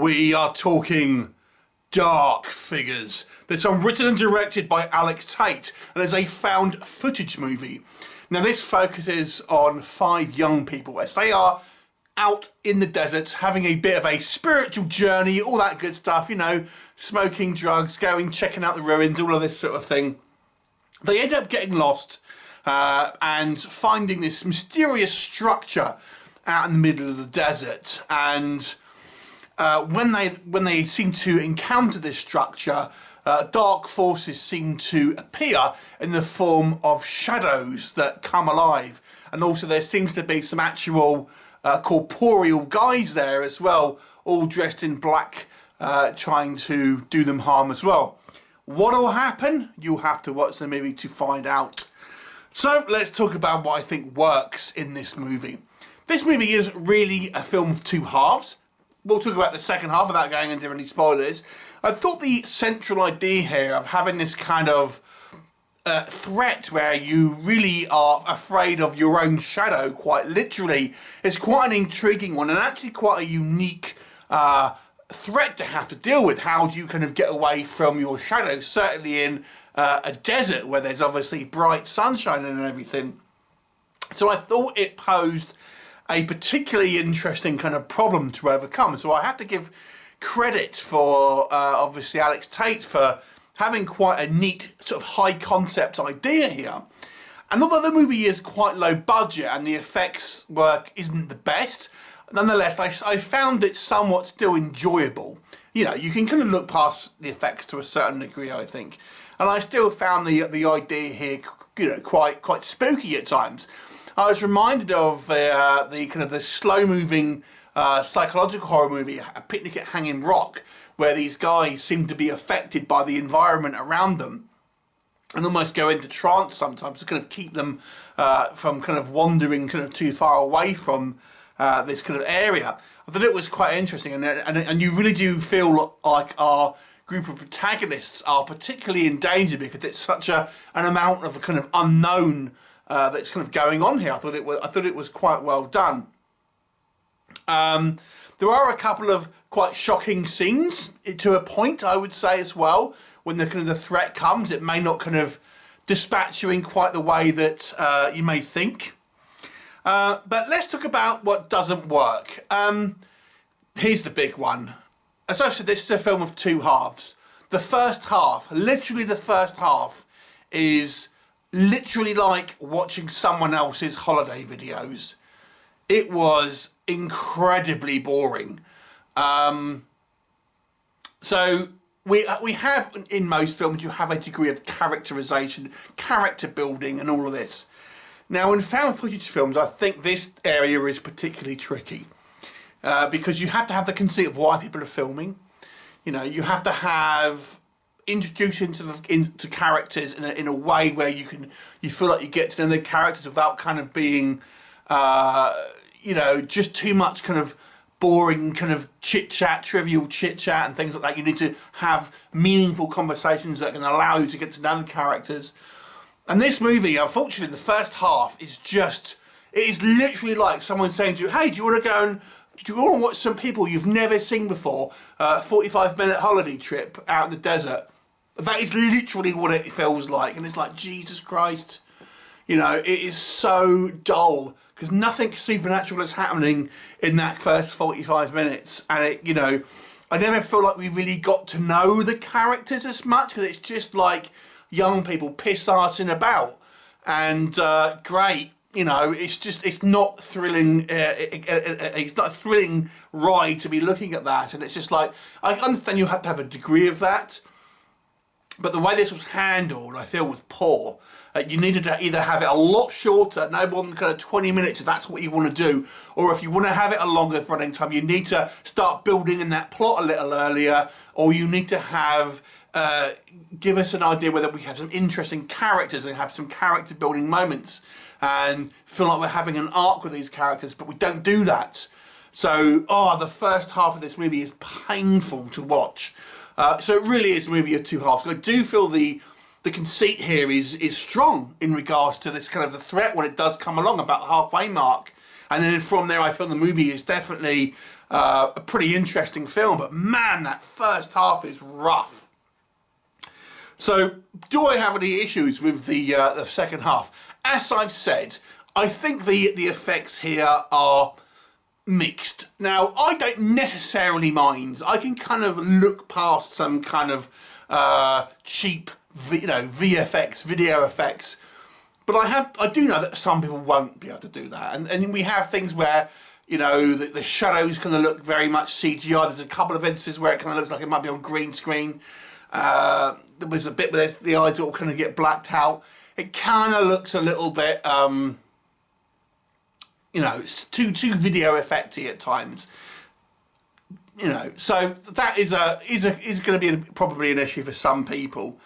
We are talking Dark Figures. This one written and directed by Alex Tate, and is a found footage movie. Now this focuses on 5 young people as they are out in the desert having a bit of a spiritual journey, all that good stuff, you know, smoking drugs, going, checking out the ruins, all of this sort of thing. They end up getting lost and finding this mysterious structure out in the middle of the desert, and when they seem to encounter this structure, dark forces seem to appear in the form of shadows that come alive, and also there seems to be some actual corporeal guys there as well, all dressed in black, trying to do them harm as well. What will happen? You'll have to watch the movie to find out. So let's talk about what I think works in this movie. This movie is really a film of 2 halves. We'll talk about the second half without going into any spoilers. I thought the central idea here of having this kind of threat where you really are afraid of your own shadow, quite literally, is quite an intriguing one, and actually quite a unique threat to have to deal with. How do you kind of get away from your shadow, certainly in a desert where there's obviously bright sunshine and everything. So I thought it posed a particularly interesting kind of problem to overcome. So I have to give credit for obviously Alex Tate for having quite a neat sort of high concept idea here. And although the movie is quite low budget and the effects work isn't the best, nonetheless I found it somewhat still enjoyable. You know, you can kind of look past the effects to a certain degree, I think. And I still found the idea here, you know, quite spooky at times. I was reminded of the kind of the slow-moving psychological horror movie, A Picnic at Hanging Rock, where these guys seem to be affected by the environment around them and almost go into trance sometimes to kind of keep them from kind of wandering kind of too far away from this kind of area. I thought it was quite interesting, and you really do feel like our group of protagonists are particularly in danger because it's such an amount of a kind of unknown that's kind of going on here. I thought it was quite well done. There are a couple of quite shocking scenes to a point, I would say, as well. When the kind of the threat comes, it may not kind of dispatch you in quite the way that you may think. But let's talk about what doesn't work. Here's the big one. As I said, this is a film of 2 halves. The first half, literally the first half, is literally like watching someone else's holiday videos. It was incredibly boring. So we have, in most films, you have a degree of characterization, character building and all of this. Now in found footage films, I think this area is particularly tricky because you have to have the conceit of why people are filming. You know, you have to have introduced into characters in a way where you feel like you get to know the characters without kind of being you know, just too much kind of boring kind of chit-chat, trivial chit-chat and things like that. You need to have meaningful conversations that can allow you to get to know the characters. And this movie, unfortunately, the first half is just, it is literally like someone saying to you, hey, do you want to watch some people you've never seen before, 45-minute holiday trip out in the desert? That is literally what it feels like. And it's like, Jesus Christ, you know, it is so dull because nothing supernatural is happening in that first 45 minutes. And it, you know, I never feel like we really got to know the characters as much because it's just like young people piss-arsing about. And great, you know, it's not thrilling. It's not a thrilling ride to be looking at that. And it's just like, I understand you have to have a degree of that. But the way this was handled, I feel, was poor. You needed to either have it a lot shorter, no more than kind of 20 minutes if that's what you want to do, or if you want to have it a longer running time, you need to start building in that plot a little earlier, or you need to have give us an idea whether we have some interesting characters and have some character building moments and feel like we're having an arc with these characters, but we don't do that. So, the first half of this movie is painful to watch. So it really is a movie of 2 halves. I do feel the conceit here is strong in regards to this kind of the threat when it does come along about the halfway mark. And then from there I feel the movie is definitely a pretty interesting film, but man, that first half is rough. So, do I have any issues with the second half? As I've said, I think the effects here are mixed. Now, I don't necessarily mind. I can kind of look past some kind of cheap, VFX, video effects. But I do know that some people won't be able to do that. And we have things where, the shadows kind of look very much CGI. There's a couple of instances where it kind of looks like it might be on green screen. There was a bit where the eyes all kind of get blacked out. It kind of looks a little bit, it's too video effecty at times. So that is going to be probably an issue for some people.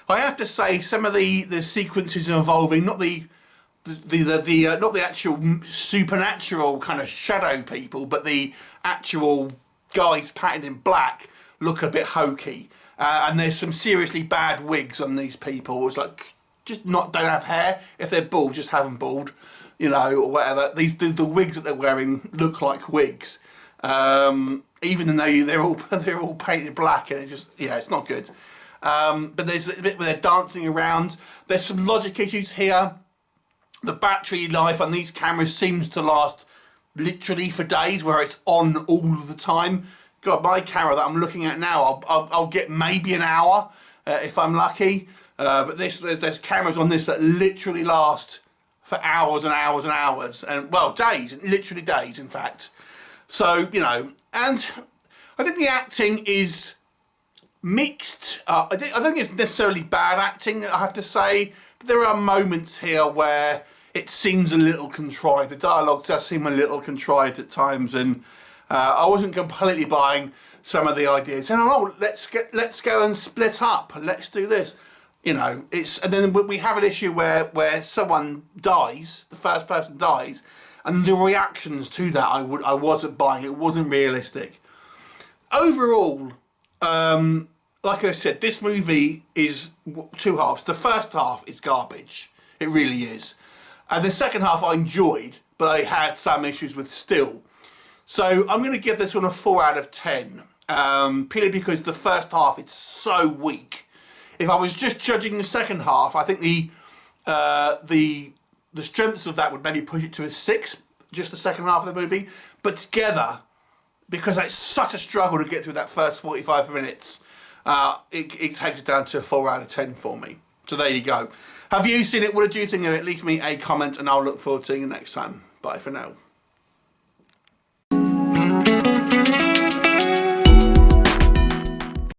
I have to say, some of the sequences involving not the actual supernatural kind of shadow people, but the actual guys painted in black look a bit hokey. And there's some seriously bad wigs on these people. It's like, don't have hair. If they're bald, just have them bald, or whatever. The wigs that they're wearing look like wigs, even though they're all painted black, and it's not good. But there's a bit where they're dancing around. There's some logic issues here. The battery life on these cameras seems to last literally for days, where it's on all the time. God, my camera that I'm looking at now, I'll get maybe an hour if I'm lucky. But there's cameras on this that literally last for hours and hours and hours, and days, literally days, in fact. So and I think the acting is mixed. I don't think it's necessarily bad acting, I have to say. But there are moments here where it seems a little contrived. The dialogue does seem a little contrived at times, and I wasn't completely buying some of the ideas. And let's go and split up. Let's do this. And then we have an issue where someone dies, the first person dies, and the reactions to that I wasn't buying. It wasn't realistic. Overall, like I said, this movie is two halves. The first half is garbage. It really is. And the second half I enjoyed, but I had some issues with still. So I'm going to give this one a 4 out of 10, purely because the first half is so weak. If I was just judging the second half, I think the strengths of that would maybe push it to a 6, just the second half of the movie. But together, because it's such a struggle to get through that first 45 minutes, it takes it down to a 4 out of 10 for me. So there you go. Have you seen it? What did you think of it? Leave me a comment and I'll look forward to seeing you next time. Bye for now.